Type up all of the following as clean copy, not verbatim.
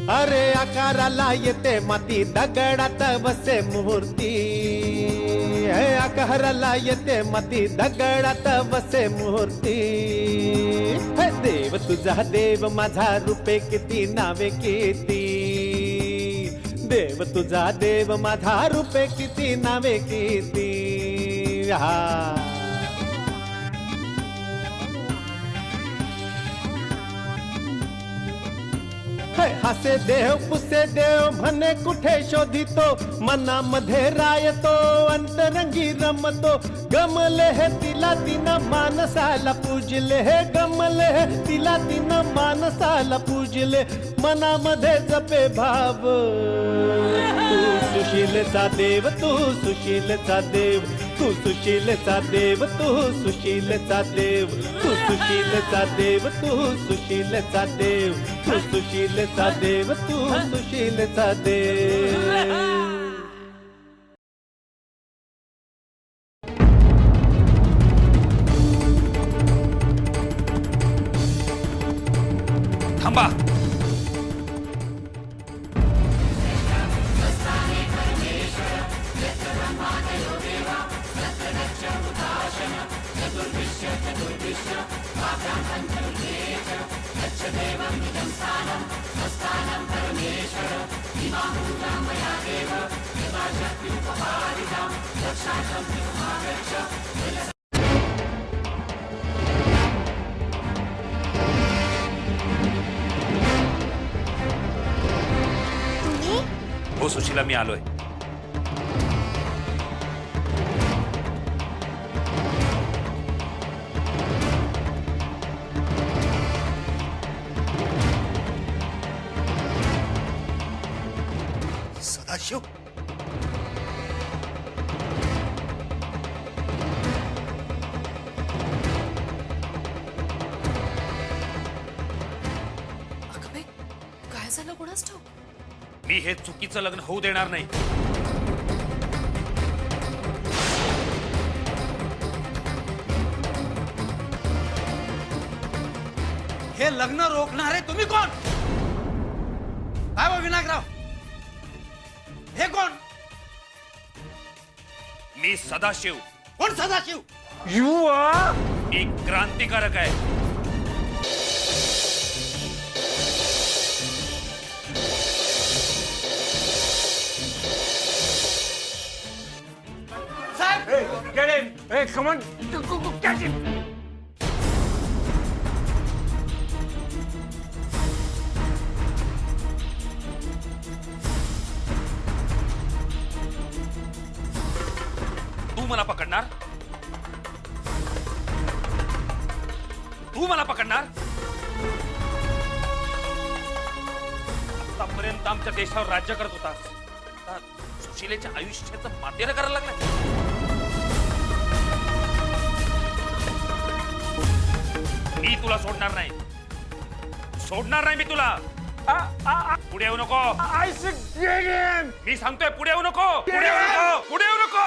अरे आकाराला येते माती दगडात बसे मूर्ती, आकाराला येते माती दगडात बसे मूर्ती. देव तुझा देव माझा रूपे किती नावे किती, देव तुझा देव माझा रूपे किती नावे किती. हा हसे देव पुसे देव म्हणे कुठे शोधितो, मनामध्ये रायतो अंतरंगी रमतो. गमले हे तिला तिनं मानसाला पूजले, हे गमले हे तिला तिनं मानसाला पूजले. मनामध्ये जपे भाव तू सुशीलचा देव, तू सुशीलचा देव, तू सुशीलचा देव, तू सुशीलचा देव, तू सुशीलचा देव, तू सुशीलचा देव, तू सुशीलचा देव, तू सुशीलचा देव. थांबा. हो सुशीला, मी आलोय. सदाशिव, काय झालं कोणास ठाऊक. मी हे चुकीचं लग्न होऊ देणार नाही. हे लग्न रोखणारे तुम्ही कोण? काय बा विनायकराव, हे कोण? मी सदाशिव. कोण सदाशिव? मी क्रांतिकारक आहे. Get in! Hey, come on! Catch him! तू मला पकडणार? तू मला पकडणार? आतापर्यंत आमच्या देशावर राज्य करत होतास, आता सुशीलेच्या आयुष्याचं मातेर करायला लागलाय. मी तुला सोडणार नाही, सोडणार नाही मी तुला. पुढे येऊ नको. मी सांगतोय पुढे येऊ नको, पुढे येऊ नको, पुढे येऊ नको.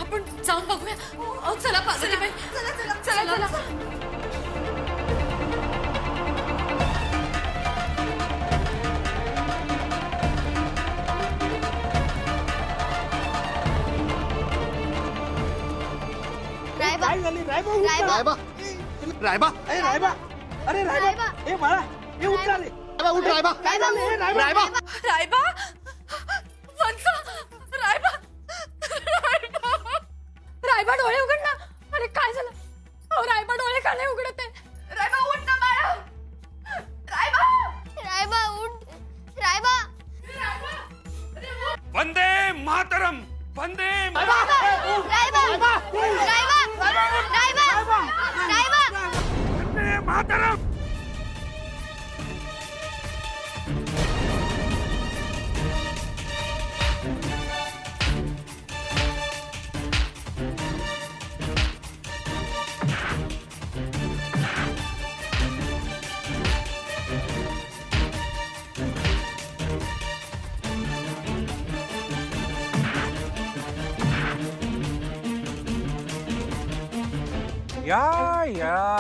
आपण जाऊन बघूया. चला पार्वतीबाई, चला चला चला चला. रायबा, रायबा, अरे रायबा, अरे रायबा, ए मला, ए उठला रे. उठ रायबा, रायबा, रायबा, वंसा, रायबा, रायबा, रायबा डोळे उघड ना. अरे काय झालं? अहो रायबा डोळे का नाही उघडत आहे? रायबा उठ ना बाळा. रायबा रायबा उठ. Raiba Vande Mataram. Vande Raiba Raiba Raiba Raiba Vande Mataram.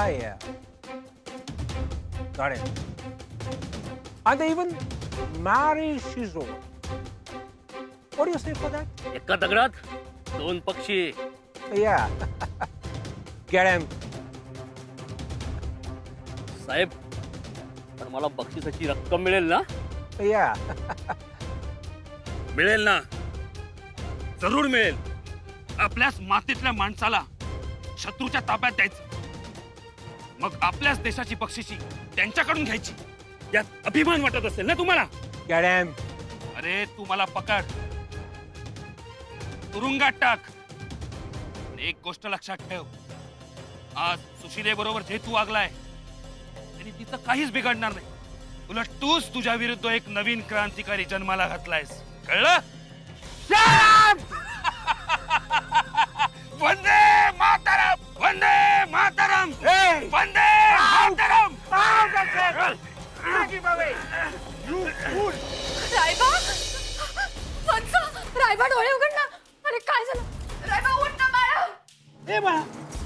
Yeah. Got it. And they even marry Shizuo. What do you say for that? एका दगडात दोन पक्षी. Yeah. Get him. साहेब, पण मला बक्षिसाची रक्कम मिळेल ना? Yeah. मिळेल ना, जरूर मिळेल. आपल्याच मातीतल्या माणसाला शत्रूच्या ताब्यात द्यायचं, मग आपल्याच देशाची बक्षिसी त्यांच्याकडून घ्यायची. यात अभिमान वाटत असेल ना तुम्हाला? Get him. अरे तू मला पकड, तुरुंगात टाक. एक गोष्ट लक्षात ठेव, आज सुशिले बरोबर जे तू वागलाय त्यांनी तिचं काहीच बिघडणार नाही. उलट तूच तुझ्या विरुद्ध एक नवीन क्रांतिकारी जन्माला घातलायस, कळलं? वंदे मातरम. वंदे मातरम. वंदे मातरम. रायबा वंस. रायबा डोळे उघड ना. अरे काय झालं? रायबा उठ ना बाळा. ए बाळा,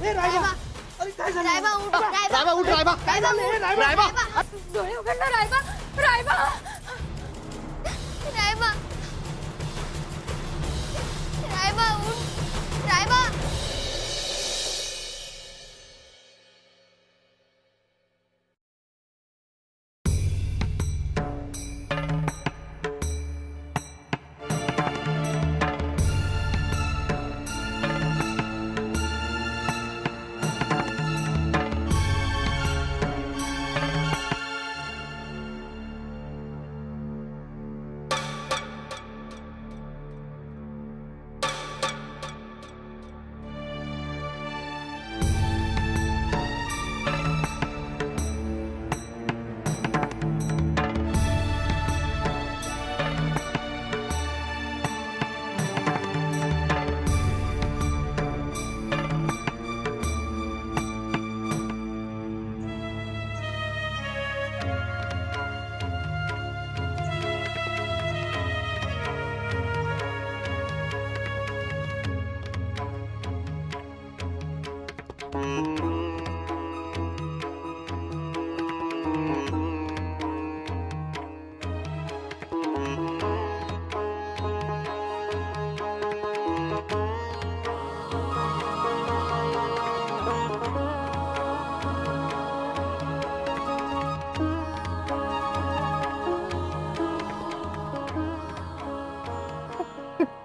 ए रायबा, अरे काय झालं? रायबा उठ. रायबा उठ. रायबा रायबा डोळे उघड ना रायबा. रायबा रायबा रायबा उठ. रायबा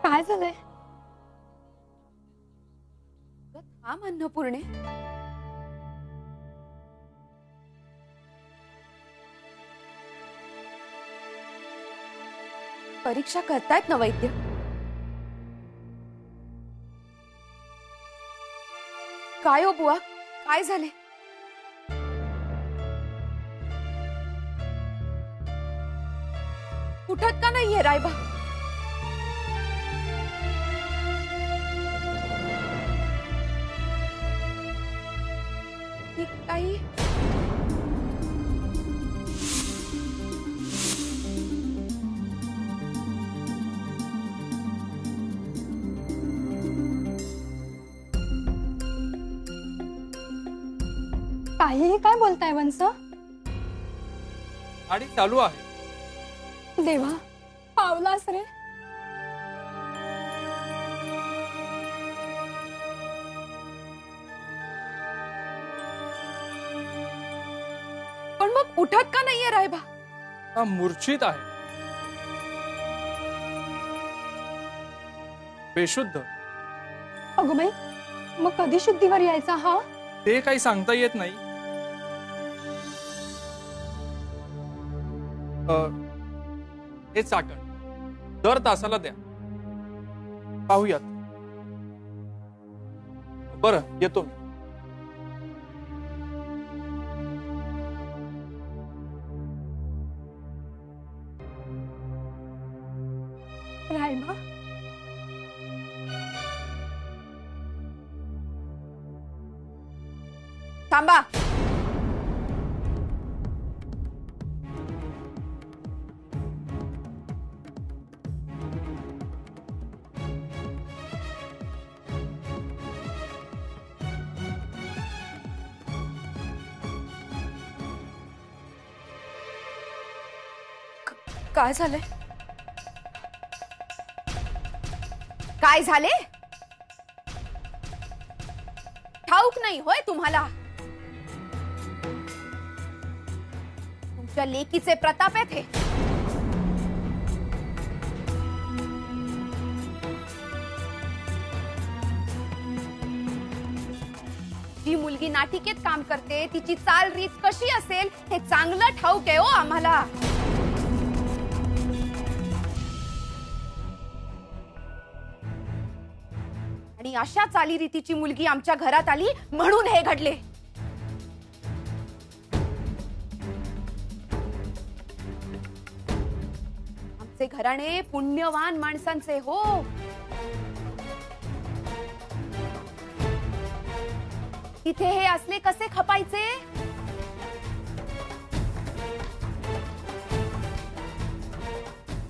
काय झालंय? थांब अन्नपूर्णे. परीक्षा करतायत ना वैद्य? काय हो बुवा, काय झाले? उठत का नाहीये रायबा? काही काहीही काय बोलताय वंस? गाडी चालू आहे. देवा, पावलास रे. पण मग उठत का नाहीये रायबा? हा मूर्छित आहे, बेशुद्ध. अगो बाई, मग कधी शुद्धीवर यायचा हा? ते काही सांगता येत नाही. हे चाटण दर तासाला द्या. पाहूयात. बरं, येतो मी. रायबा, थांबा. काय झालंय? काय झाले? ठाऊक नाही होय तुम्हाला? तुमच्या लेकीचे प्रताप आहेत हे. जी मुलगी नाटिकेत काम करते तिची चाल रीत कशी असेल हे चांगलं ठाऊक आहे हो आम्हाला. आणि अशा चालीरीतीची मुलगी आमच्या घरात आली म्हणून हे घडले. आमचे घराणे पुण्यवान माणसांचे हो. तिथे हे असले कसे खपायचे?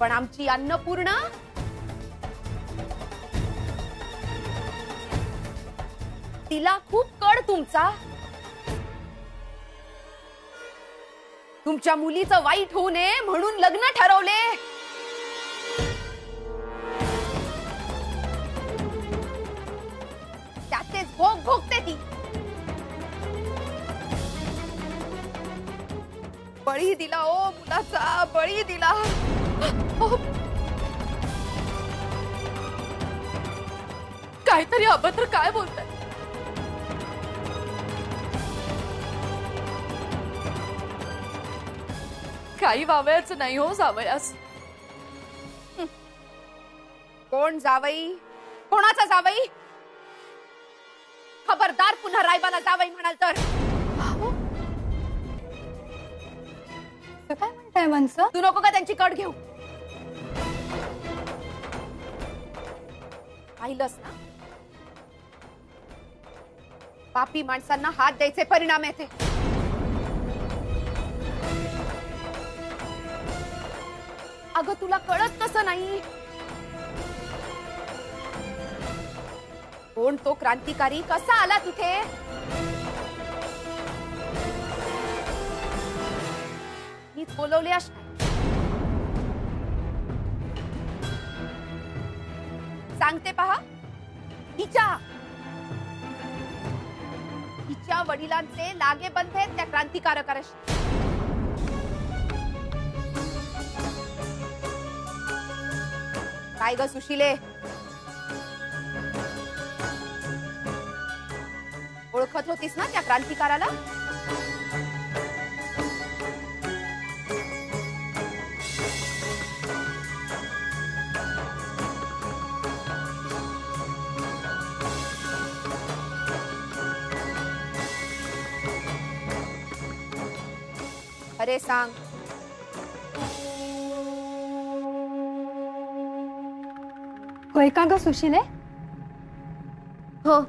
पण आमची अन्नपूर्णा तिला खूप कळ तुमचा. तुमच्या मुलीचं वाईट होऊ नये म्हणून लग्न ठरवले. त्याचेच भोग भोगते ती. बळी दिला ओ मुलाचा, बळी दिला. काहीतरी अभद्र काय बोलताय? काही वावयाचं नाही हो जावयास. कोण जावई? कोणाचा जावई? खबरदार पुन्हा रायबाला जावई म्हणाल तर. काय म्हणताय वंस? तू नको का त्यांची कट घेऊ. पाहिलंस ना, पापी माणसांना हात द्यायचे परिणाम येते. अगं तुला कळत कसं नाही? कोण तो क्रांतिकारी? कसा आला तिथे? मीच बोलवले असणार. सांगते पहा, हिच्या वडिलांचे लागे बंध आहेत त्या क्रांतिकारकाशी. काय ग सुशीले, ओळखत होतीस ना त्या क्रांतिकाराला? अरे सांग. होय का ग सुशीले? हो.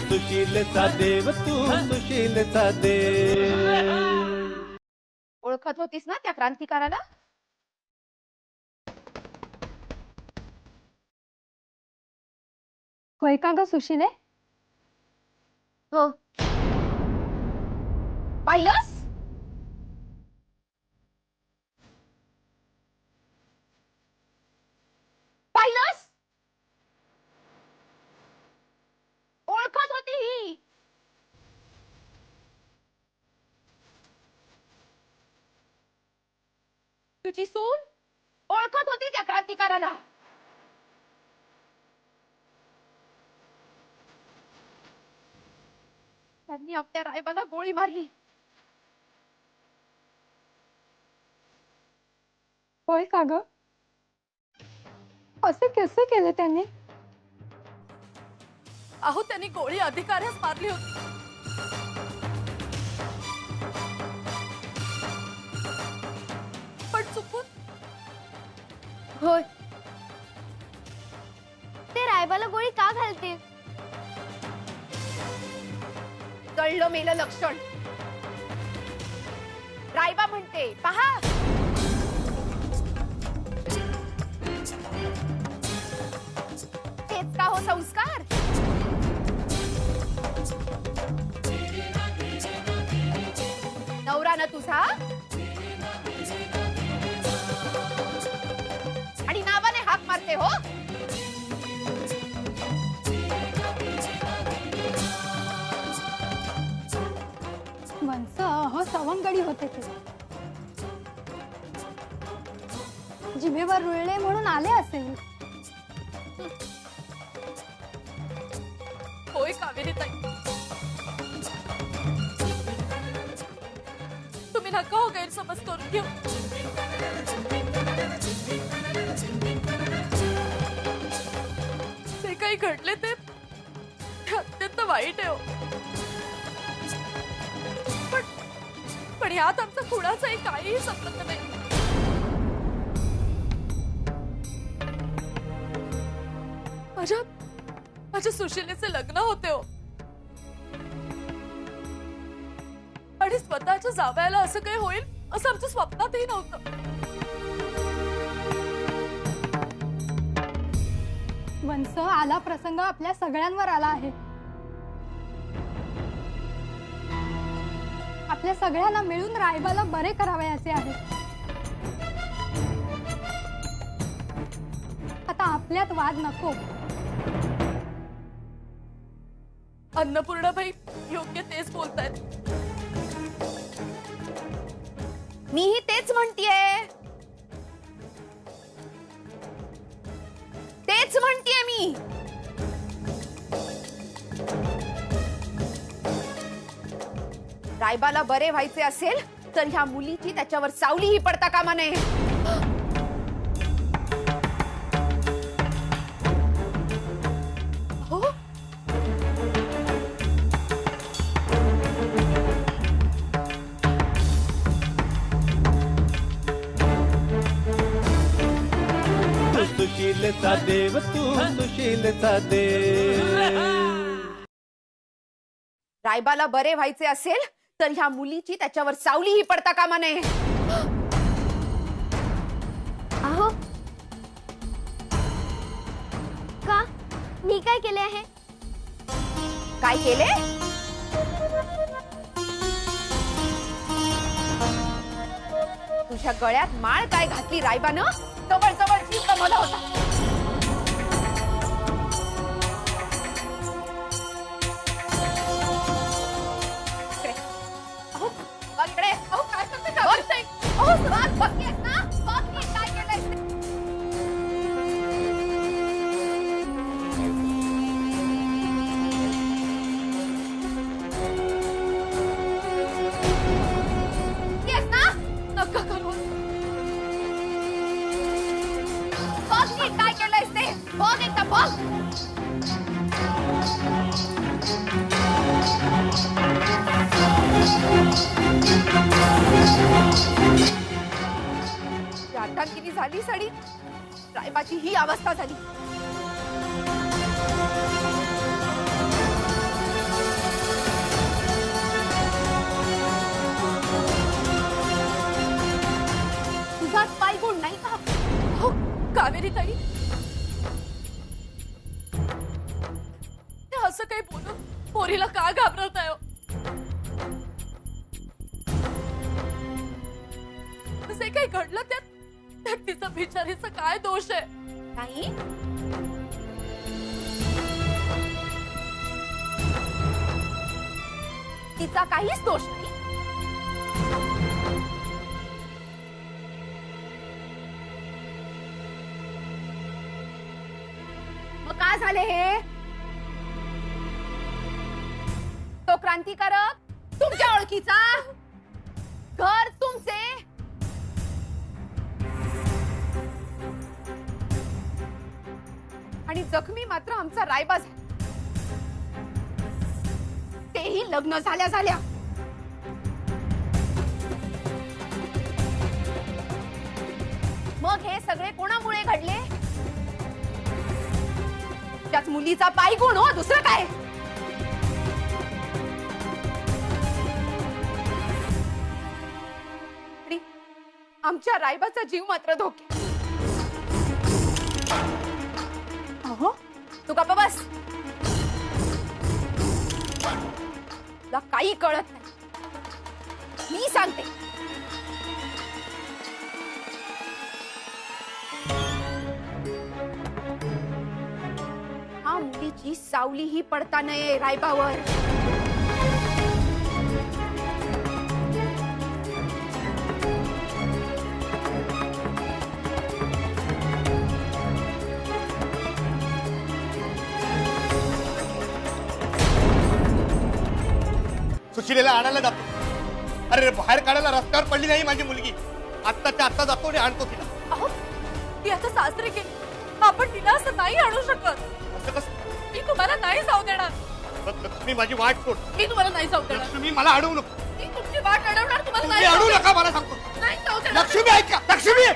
सुशीलचा देव तू, सुशीलचा देव. ओळखत होतीस ना त्या क्रांतिकाराला? होय का ग सुशीले? हो. पाहिलंस? पाहिलंस? तुझी सून ओळखत होती त्या क्रांतिकाराला. त्यांनी आपल्या रायबाला गोळी मारली. होय का ग? असे कसे केले त्यांनी? अहो त्यांनी गोळी अधिकाऱ्यास मारली होती. पण चुकून. होय. ते रायबाला गोळी का घालते? कळलं मेलं लक्षण. रायबा म्हणते पहा. हेच का हो संस्कार? नवरा ना तुझा आणि नावाने हाक मारते हो. वंस अहो सवंगडी होते ते. जिभेवर रुळले म्हणून आले असेल. होय कावेरी ताई. तुम्ही नका हो गैरसमज करून घेऊ. जे काही घडले ते अत्यंत वाईट आहे हो. पण यात आमचा कुणाचाही काहीही संबंध नाही. माझ्या सुशीलेचे लग्न होते हो. आणि स्वतःच्या जावयाला असं काही होईल असं आमच्या स्वप्नातही नव्हतं. वंस आला प्रसंग आपल्या सगळ्यांवर आला आहे. आपल्या सगळ्यांना मिळून रायबाला बरे करावयाचे आहे. आता आपल्यात वाद नको. अन्नपूर्णाबाई योग्य तेच बोलतायत. मीही तेच म्हणतीये. तेच म्हणतीये मी. रायबाला बरे व्हायचे असेल तर ह्या मुलीची त्याच्यावर सावलीही पडता कामा नये. हो सुशीलचा देव तू सुशीलचा देव. रायबाला बरे व्हायचे असेल तर ह्या मुलीची त्याच्यावर सावलीही पडता कामा नये. अहो का? मी काय केले आहे? काय केले? तुझ्या गळ्यात माळ काय घातली रायबानं? जवळ जवळ जीव गमावला होता. इकडे अहो काय करते का? अहो सुरात बघतेस ना? बघ मी काय केलंय ते. येस ना? नका करू. बघ मी काय केलंय ते. बघ एकदा बघ. अर्धांगिनी झाली साडी. रायबाची ही अवस्था झाली. तुझा पाय गुण नाही का? हो कावेरी ताई. असं काही बोलून पोरीला का घाबरवताय हो? जे काही घडलं त्यात तिचा बिचारीचा काय दोष आहे? नाही तिचा काहीच दोष नाही. मग का झाले हे? तो क्रांतिकारक तुमच्या ओळखीचा, घर तुमचे, आणि जखमी मात्र आमचा रायबा झाला, तेही लग्न झाल्या झाल्या. मग हे सगळे कोणामुळे घडले? त्याच मुलीचा पाय गुण हो, दुसरं काय? आणि आमच्या रायबाचा जीव मात्र धोक्यात. अहो, तू गप्प बस. तुला काही कळत नाही, मी सांगते. हा मुलीची सावली ही पडता नये रायबावर. सुशिलेला आणायला जातो. अरे बाहेर काढायला रस्त्यावर पडली नाही माझी मुलगी. आत्ताच्या आत्ता जातो आणि आणतो तिला. अहो, ती आता सासरे गेली, आपण तिला असं नाही आणू शकत. असं कसं? मी तुम्हाला नाही जाऊ देणार. लक्ष्मी माझी वाट सोड. मी तुम्हाला नाही जाऊ देणार. लक्ष्मी मला अडवू नको. मी तुमची वाट अडवणार, तुम्हाला तुम्ही नाही जाऊ अडवू देणार. नका मला सांगतो. नाही जाऊ देणार. लक्ष्मी ऐका. लक्ष्मी